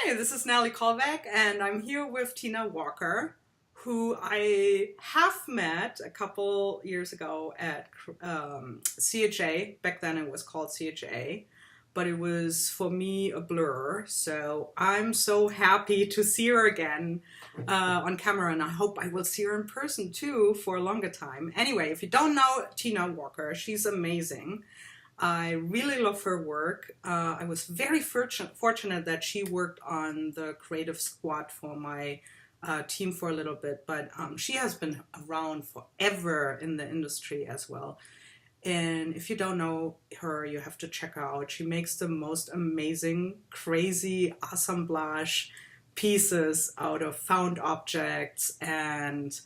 Hey, this is Natalie Kolbeck, and I'm here with Tina Walker, who I have met a couple years ago at CHA. Back then it was called CHA, but it was for me a blur. So I'm so happy to see her again on camera, and I hope I will see her in person too for a longer time. Anyway, if you don't know Tina Walker, she's amazing. I really love her work. I was very fortunate that she worked on the creative squad for my team for a little bit, but she has been around forever in the industry as well. And if you don't know her, you have to check her out. She makes the most amazing, crazy assemblage pieces out of found objects and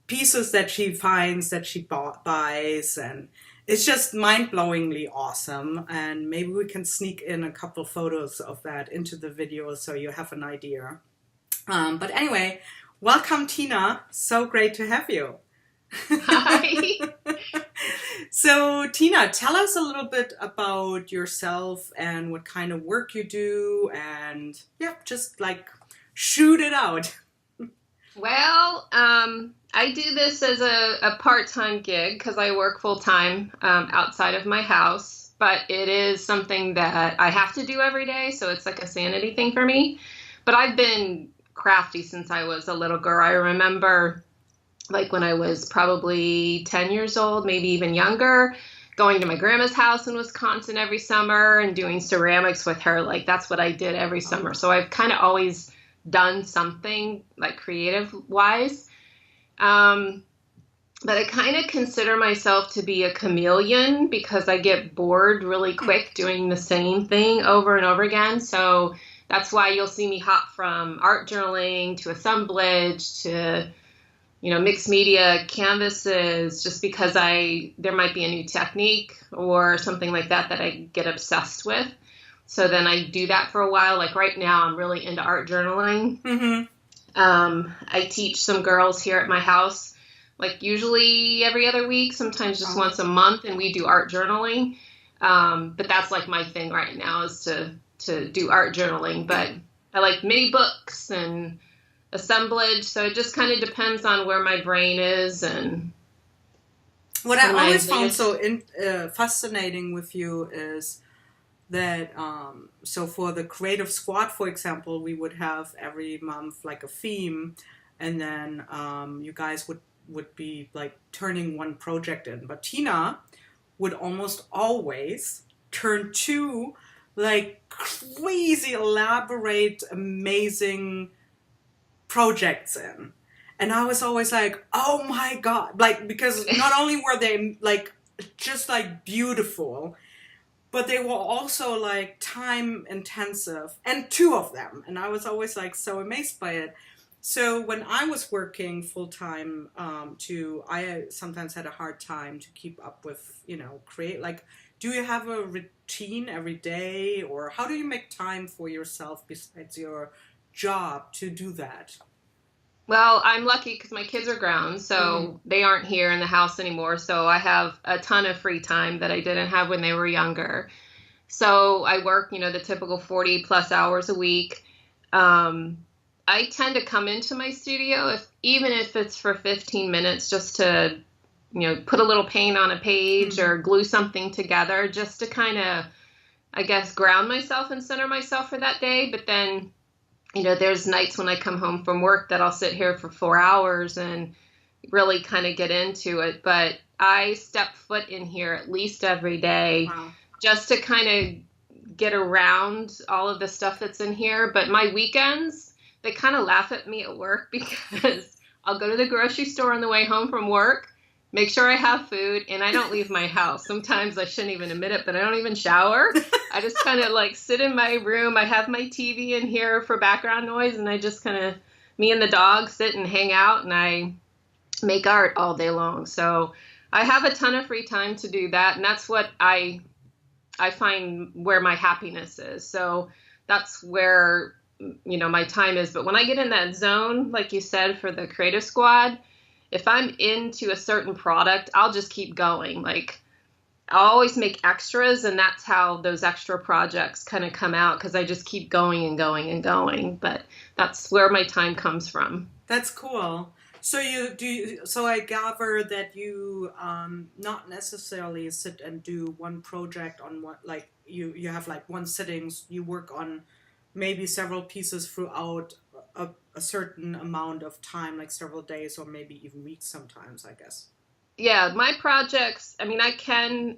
pieces that she finds that she buys, and it's just mind-blowingly awesome. And maybe we can sneak in a couple photos of that into the video so you have an idea. But anyway, welcome Tina. So great to have you. Hi. So Tina, tell us a little bit about yourself and what kind of work you do, and yeah, just like shoot it out. Well, I do this as a part-time gig because I work full-time outside of my house, but it is something that I have to do every day, so it's like a sanity thing for me. But I've been crafty since I was a little girl. I remember like when I was probably 10 years old, maybe even younger, going to my grandma's house in Wisconsin every summer and doing ceramics with her. Like that's what I did every summer. So I've kind of always done something like creative wise. But I kind of consider myself to be a chameleon because I get bored really quick doing the same thing over and over again. So that's why you'll see me hop from art journaling to assemblage to, mixed media canvases, just because there might be a new technique or something like that I get obsessed with. So then I do that for a while. Like right now, I'm really into art journaling. Mm-hmm. I teach some girls here at my house, like usually every other week, sometimes just once a month, and we do art journaling. But that's like my thing right now is to do art journaling. But I like mini books and assemblage. So it just kind of depends on where my brain is. And what I always found so fascinating with you is that so for the creative squad, for example, we would have every month like a theme, and then you guys would be like turning one project in, but Tina would almost always turn two like crazy elaborate amazing projects in. And I was always like, oh my god, like, because not only were they like just like beautiful, but they were also like time intensive, and two of them. And I was always like so amazed by it. So when I was working full time, I sometimes had a hard time to keep up with, create. Like, do you have a routine every day, or how do you make time for yourself besides your job to do that? Well, I'm lucky because my kids are grown, so they aren't here in the house anymore. So I have a ton of free time that I didn't have when they were younger. So I work, the typical 40 plus hours a week. I tend to come into my studio, even if it's for 15 minutes, just to, put a little paint on a page or glue something together, just to kind of, I guess, ground myself and center myself for that day. But then, there's nights when I come home from work that I'll sit here for 4 hours and really kind of get into it. But I step foot in here at least every day. Wow. Just to kind of get around all of the stuff that's in here. But my weekends, they kind of laugh at me at work because I'll go to the grocery store on the way home from work, make sure I have food, and I don't leave my house. Sometimes I shouldn't even admit it, but I don't even shower. I just kind of like sit in my room. I have my TV in here for background noise, and I just kind of, me and the dog sit and hang out, and I make art all day long. So I have a ton of free time to do that, and that's what I find where my happiness is. So that's where, my time is. But when I get in that zone, like you said, for the creative squad, if I'm into a certain product, I'll just keep going. Like I always make extras, and that's how those extra projects kind of come out because I just keep going and going and going. But that's where my time comes from. That's cool. So so I gather that you not necessarily sit and do one project on one, like you have like one sittings, you work on maybe several pieces throughout a certain amount of time, like several days or maybe even weeks sometimes, I guess. Yeah, my projects, I mean, I can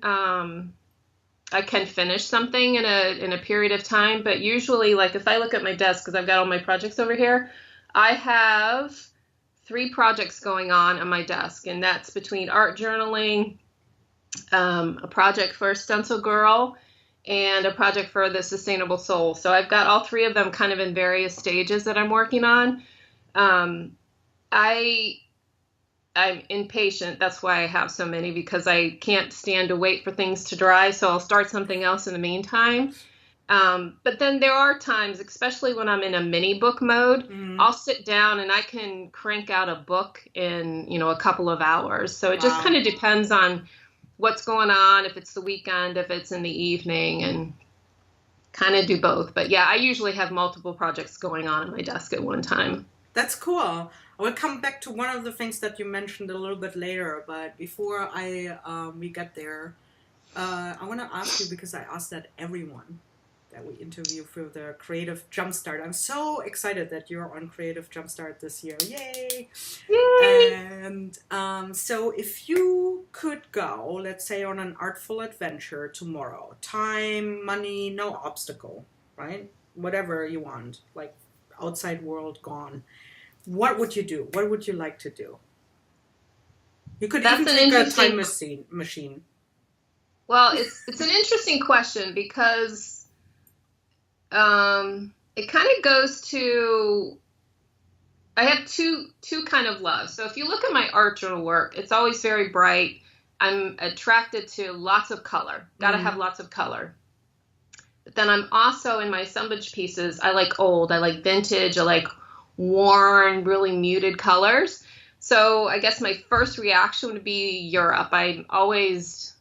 finish something in a period of time, but usually like if I look at my desk because I've got all my projects over here, I have 3 projects going on my desk, and that's between art journaling, a project for Stencil Girl, and a project for the Sustainable Soul. So I've got all 3 of them kind of in various stages that I'm working on. Um, I I'm impatient. That's why I have so many, because I can't stand to wait for things to dry. So I'll start something else in the meantime. But then there are times, especially when I'm in a mini book mode, Mm, I'll sit down and I can crank out a book in, a couple of hours. So it just kind wow. of depends on what's going on, if it's the weekend, if it's in the evening, and kind of do both. But yeah, I usually have multiple projects going on my desk at one time. That's cool. I will come back to one of the things that you mentioned a little bit later, but before I we get there, I want to ask you because I asked that everyone that we interview for the Creative Jumpstart. I'm so excited that you're on Creative Jumpstart this year. Yay! Yay! And so, if you could go, let's say, on an artful adventure tomorrow, time, money, no obstacle, right? Whatever you want, like outside world gone. What would you do? What would you like to do? You could even That's an take a time interesting. machine. Well, it's an interesting question because it kind of goes to. I have two kind of loves. So if you look at my art journal work, it's always very bright. I'm attracted to lots of color. Got to have Mm, lots of color. But then I'm also in my assemblage pieces. I like old. I like vintage. I like worn, really muted colors. So I guess my first reaction would be Europe. I'm always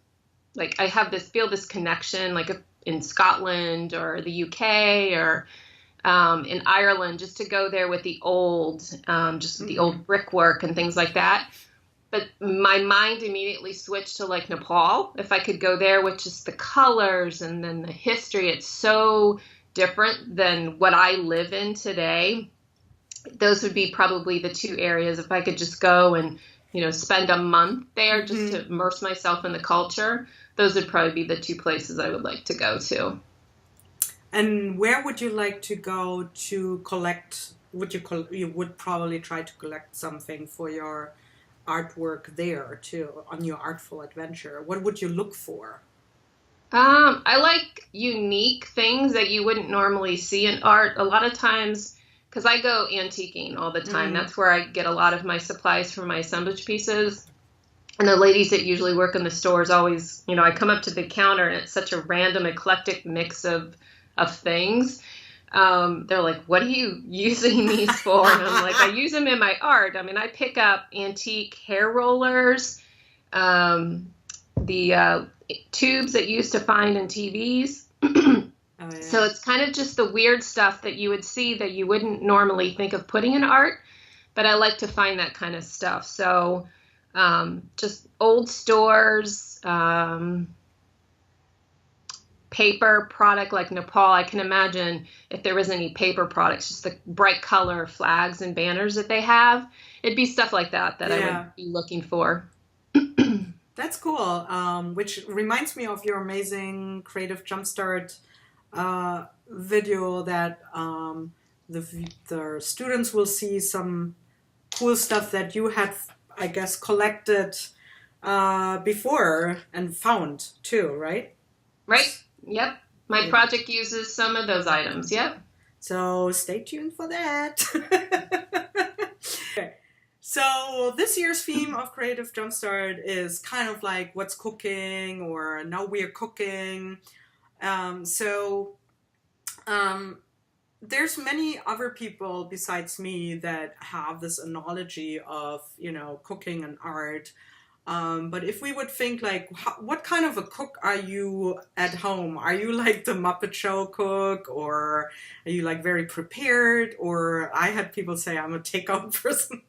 like I have this connection, like in Scotland or the UK or in Ireland, just to go there with the old, just with the mm-hmm. old brickwork and things like that. But my mind immediately switched to like Nepal. If I could go there with just the colors and then the history, it's so different than what I live in today. Those would be probably the 2 areas. If I could just go and, spend a month there just Mm-hmm. to immerse myself in the culture, those would probably be the 2 places I would like to go to. And where would you like to go to collect? You would probably try to collect something for your artwork there too on your artful adventure. What would you look for? I like unique things that you wouldn't normally see in art. A lot of times, because I go antiquing all the time, Mm, that's where I get a lot of my supplies for my assemblage pieces. And the ladies that usually work in the stores always, I come up to the counter and it's such a random, eclectic mix of things. They're like, "What are you using these for?" And I'm like, "I use them in my art. I mean, I pick up antique hair rollers, the tubes that you used to find in TVs." oh So yeah. it's kind of just the weird stuff that you would see that you wouldn't normally think of putting in art, but I like to find that kind of stuff. So just old stores, paper product like Nepal. I can imagine if there was any paper products, just the bright color flags and banners that they have. It'd be stuff like that I would Yeah. be looking for. That's cool. Which reminds me of your amazing Creative Jumpstart video that the students will see some cool stuff that you had, I guess, collected before and found too, right? Right? Yep. My Yeah. project uses some of those items. Yep. So stay tuned for that. Okay. So this year's theme of Creative Jumpstart is kind of like what's cooking or now we're cooking. So um, there's many other people besides me that have this analogy of cooking and art. But if we would think like, what kind of a cook are you at home? Are you like the Muppet Show cook, or are you like very prepared? Or I had people say I'm a takeout person.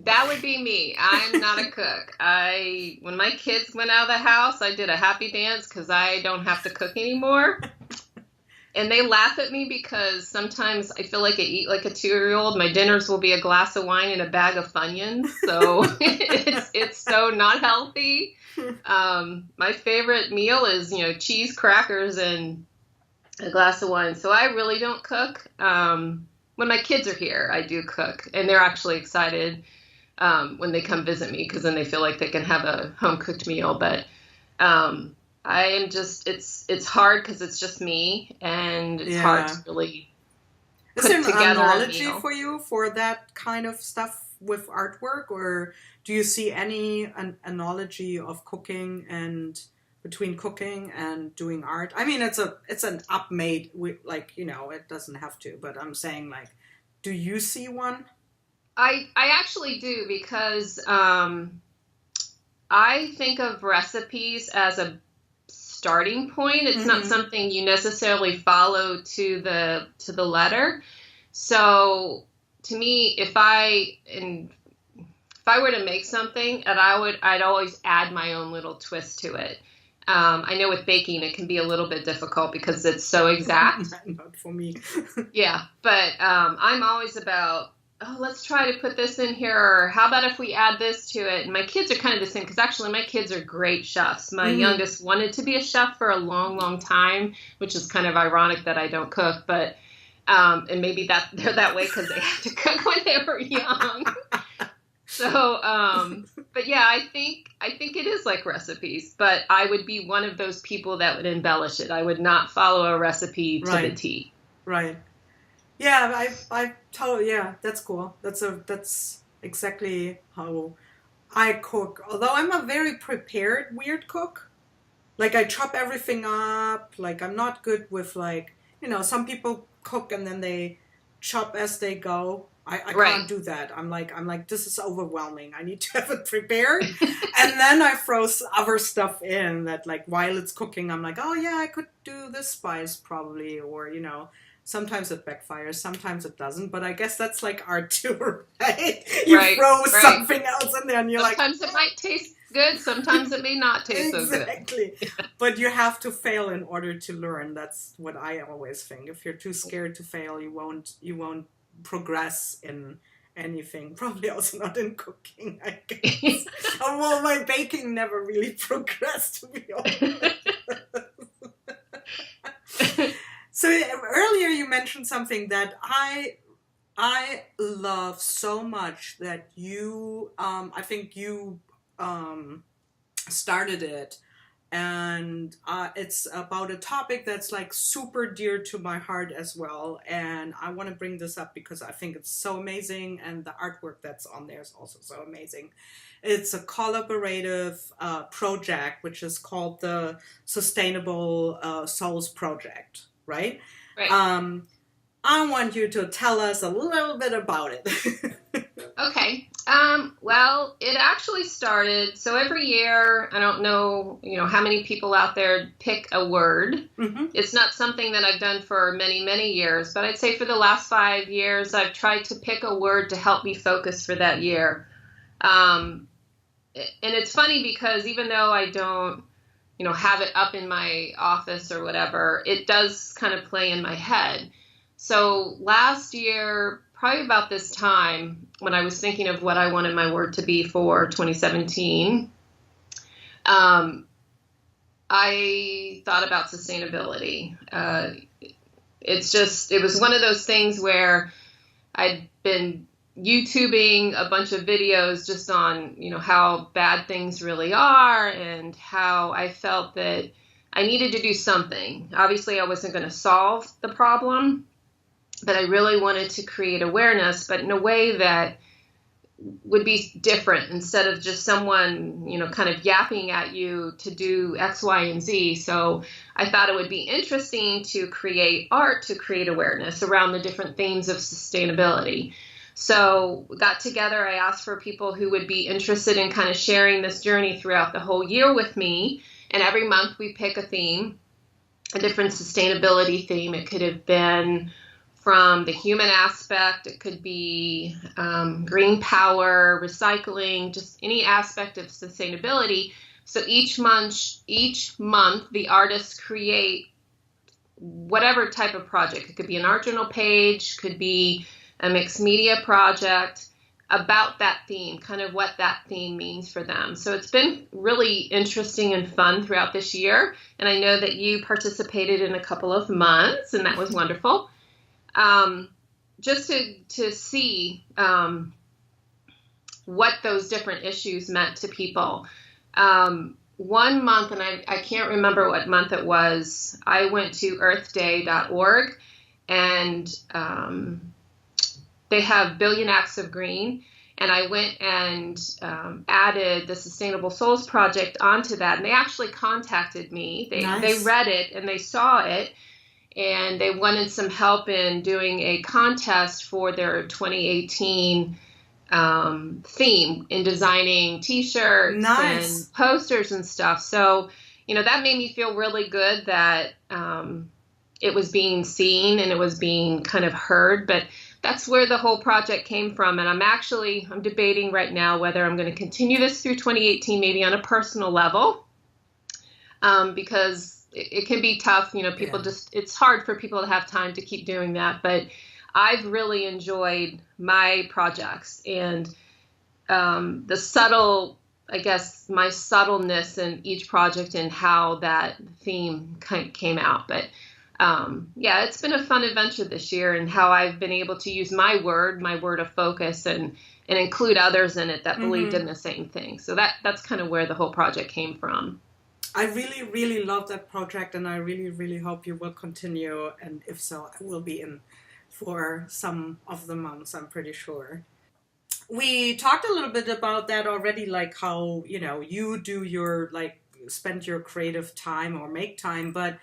That would be me. I'm not a cook. When my kids went out of the house, I did a happy dance because I don't have to cook anymore. And they laugh at me because sometimes I feel like I eat like a 2-year-old. My dinners will be a glass of wine and a bag of Funyuns. So it's so not healthy. My favorite meal is, cheese, crackers, and a glass of wine. So I really don't cook. When my kids are here, I do cook. And they're actually excited when they come visit me because then they feel like they can have a home-cooked meal. But I am just, it's hard because it's just me, and it's hard to really put together. Is there an together analogy for you for that kind of stuff with artwork, or do you see any analogy of cooking and between cooking and doing art? I mean, it's an up-made, like, it doesn't have to, but I'm saying, like, do you see one? I actually do, because I think of recipes as a starting point. It's not something you necessarily follow to the letter. So to me, if I were to make something, and I'd always add my own little twist to it. I know with baking it can be a little bit difficult because it's so exact. Not for me. Yeah, but I'm always about, let's try to put this in here, or how about if we add this to it? And my kids are kind of the same, because actually my kids are great chefs. My youngest wanted to be a chef for a long, long time, which is kind of ironic that I don't cook, but and maybe that they're that way because they had to cook when they were young. So, but yeah, I think it is like recipes, but I would be one of those people that would embellish it. I would not follow a recipe to the T. Right. Yeah, I totally, yeah, that's cool. That's exactly how I cook. Although I'm a very prepared weird cook. Like, I chop everything up. Like, I'm not good with, like, some people cook and then they chop as they go. I can't do that. I'm like, this is overwhelming. I need to have it prepared. And then I throw other stuff in that, like, while it's cooking, I'm like, oh yeah, I could do this spice probably, or, sometimes it backfires, sometimes it doesn't, but I guess that's like art too, right? You throw something else in there and you're sometimes it might taste good, sometimes it may not taste so good. Exactly. But you have to fail in order to learn. That's what I always think. If you're too scared to fail, you won't progress in anything. Probably also not in cooking, I guess. Well, my baking never really progressed, to be honest. So earlier you mentioned something that I love so much, that you, I think you started it, and it's about a topic that's like super dear to my heart as well, and I want to bring this up because I think it's so amazing, and the artwork that's on there is also so amazing. It's a collaborative project which is called the Sustainable Souls Project. Right? I want you to tell us a little bit about it. Okay. Well, it actually started, so every year, I don't know, how many people out there pick a word. It's not something that I've done for many, many years, but I'd say for the last 5 years, I've tried to pick a word to help me focus for that year. And it's funny because even though I don't, have it up in my office or whatever, it does kind of play in my head. So last year, probably about this time, when I was thinking of what I wanted my word to be for 2017, I thought about sustainability. It was one of those things where I'd been YouTubing a bunch of videos just on, how bad things really are, and how I felt that I needed to do something. Obviously, I wasn't going to solve the problem, but I really wanted to create awareness, but in a way that would be different, instead of just someone, kind of yapping at you to do X, Y, and Z. So I thought it would be interesting to create art to create awareness around the different themes of sustainability. So got together, I asked for people who would be interested in kind of sharing this journey throughout the whole year with me. And every month we pick a theme, a different sustainability theme. It could have been from the human aspect. It could be green power, recycling, just any aspect of sustainability. So each month, the artists create whatever type of project. It could be an art journal page, could be a mixed media project about that theme, kind of what that theme means for them. So it's been really interesting and fun throughout this year. And I know that you participated in a couple of months, and that was wonderful. Just to see what those different issues meant to people. One month, and I can't remember what month it was, I went to earthday.org, and they have Billion Acts of Green, and I went and added the Sustainable Souls Project onto that, and they actually contacted me. They read it, and they saw it, and they wanted some help in doing a contest for their 2018 theme in designing t-shirts and posters and stuff. So, that made me feel really good that it was being seen and it was being kind of heard. But that's where the whole project came from. And I'm debating right now whether I'm going to continue this through 2018, maybe on a personal level, because it can be tough. People it's hard for people to have time to keep doing that. But I've really enjoyed my projects and the subtle, I guess, my subtleness in each project and how that theme came out. But it's been a fun adventure this year, and how I've been able to use my word of focus and include others in it that believed in the same thing. So that's kind of where the whole project came from. I really, really love that project, and I really, really hope you will continue. And if so, I will be in for some of the months, I'm pretty sure. We talked a little bit about that already, like how, you do your, spend your creative time or make time. But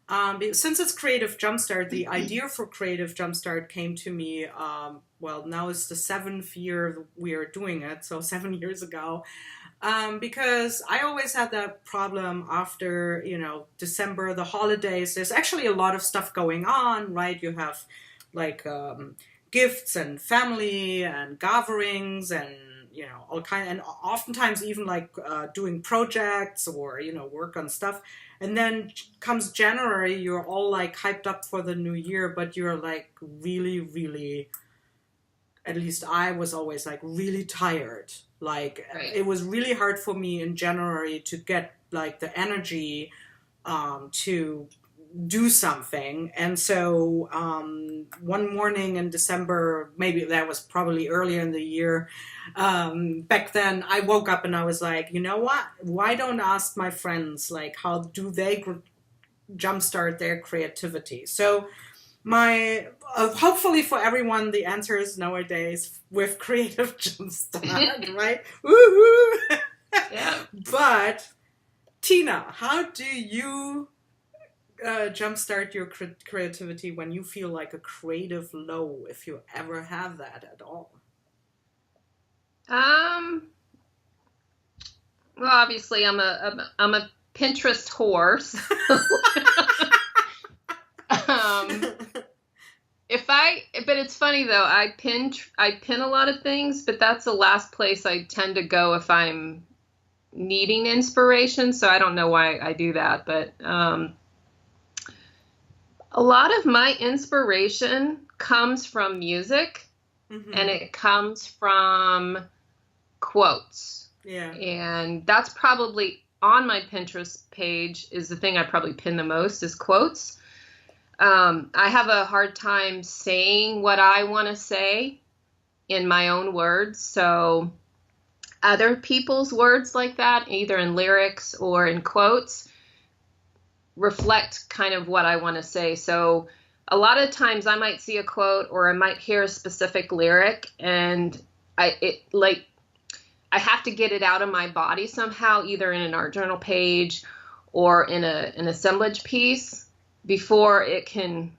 since it's Creative Jumpstart, the idea for Creative Jumpstart came to me, now it's the 7th year we are doing it, so 7 years ago. Because I always had that problem after, December, the holidays. There's actually a lot of stuff going on, right? You have gifts and family and gatherings and all kind, and oftentimes even doing projects or work on stuff. And then comes January, you're all hyped up for the new year, but you're really, really, at least I was always really tired. Right. It was really hard for me in January to get the energy to do something. And so one morning in December, maybe that was probably earlier in the year, back then I woke up and I was like, you know what? Why don't I ask my friends, how do they jumpstart their creativity? So hopefully for everyone, the answer is nowadays with Creative Jumpstart, right? Woohoo! Yeah. But Tina, how do you jumpstart your creativity when you feel like a creative low, if you ever have that at all? Well, obviously I'm a Pinterest horse. But it's funny though, I pin a lot of things, but that's the last place I tend to go if I'm needing inspiration. So I don't know why I do that, but a lot of my inspiration comes from music, and it comes from quotes. Yeah. And that's probably on my Pinterest page is the thing I probably pin the most is quotes. I have a hard time saying what I want to say in my own words. So other people's words like that, either in lyrics or in quotes, reflect kind of what I want to say. So a lot of times I might see a quote or I might hear a specific lyric and I have to get it out of my body somehow, either in an art journal page or in an assemblage piece before I can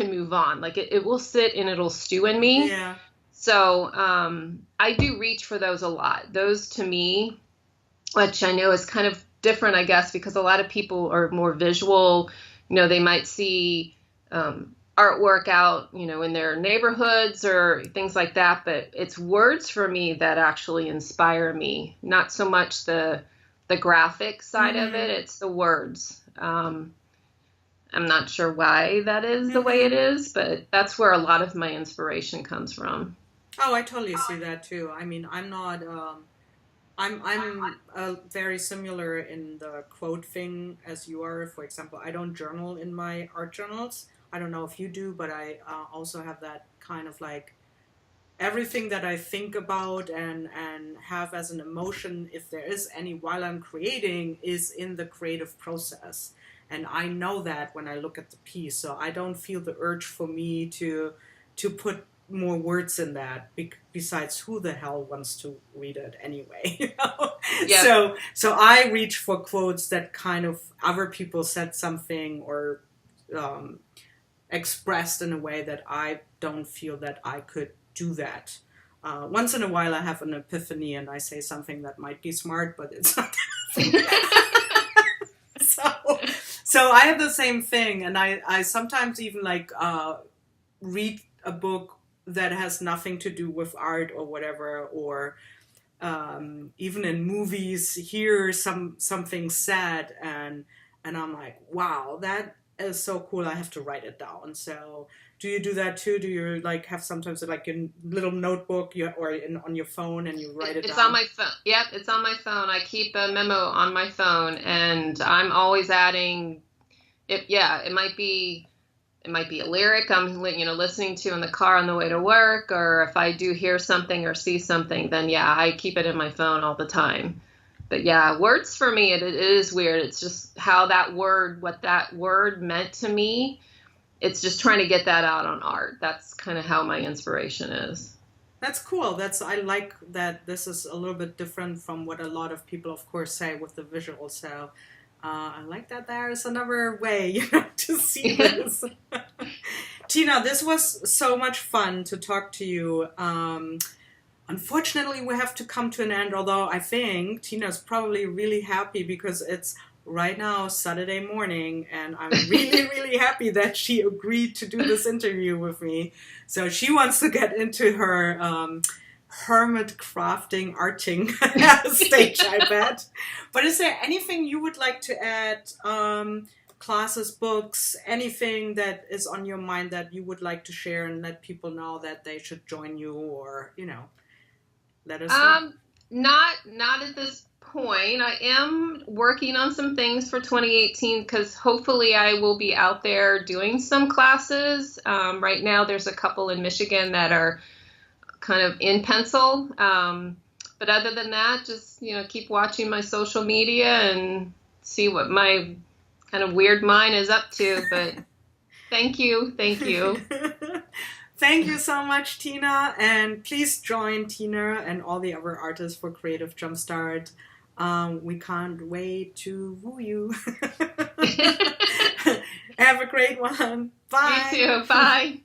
move on. Like it will sit and it'll stew in me. Yeah. So I do reach for those a lot. Those to me, which I know is kind of different, I guess, because a lot of people are more visual. They might see artwork out, in their neighborhoods or things like that. But it's words for me that actually inspire me, not so much the graphic side of it. It's the words. I'm not sure why that is the way it is, but that's where a lot of my inspiration comes from. Oh, I totally see that too. I mean, I'm not. I'm very similar in the quote thing as you are. For example, I don't journal in my art journals. I don't know if you do, but I also have that kind of like everything that I think about and have as an emotion, if there is any while I'm creating, is in the creative process. And I know that when I look at the piece, so I don't feel the urge for me to put more words in that. Besides, who the hell wants to read it anyway? Yeah. So I reach for quotes that kind of other people said something or expressed in a way that I don't feel that I could do that. Once in a while, I have an epiphany and I say something that might be smart, but it's not. So I have the same thing, and I sometimes even like read a book that has nothing to do with art or whatever, or even in movies, hear something said, and I'm like, wow, that is so cool. I have to write it down. So do you do that too? Do you like have sometimes like a little notebook on your phone and you write it down? It's on my phone. Yep, it's on my phone. I keep a memo on my phone, and I'm always adding. It might be a lyric I'm listening to in the car on the way to work, or if I do hear something or see something, then yeah, I keep it in my phone all the time. But yeah, words for me, it is weird. It's just what that word meant to me. It's just trying to get that out on art. That's kind of how my inspiration is. That's cool. I like that this is a little bit different from what a lot of people, of course, say with the visual. So I like that there's another way, to see this. Tina, this was so much fun to talk to you. Unfortunately, we have to come to an end, although I think Tina's probably really happy because it's right now Saturday morning, and I'm really, really happy that she agreed to do this interview with me. So she wants to get into her hermit crafting arting stage, I bet. But is there anything you would like to add? Classes, books, anything that is on your mind that you would like to share and let people know that they should join you, or let us know. Not at this point. I am working on some things for 2018 because hopefully I will be out there doing some classes. Right now there's a couple in Michigan that are kind of in pencil. But other than that, just, keep watching my social media and see what my kind of weird mind is up to. But thank you. Thank you so much, Tina. And please join Tina and all the other artists for Creative Jumpstart. We can't wait to woo you. Have a great one. Bye. You too. Bye.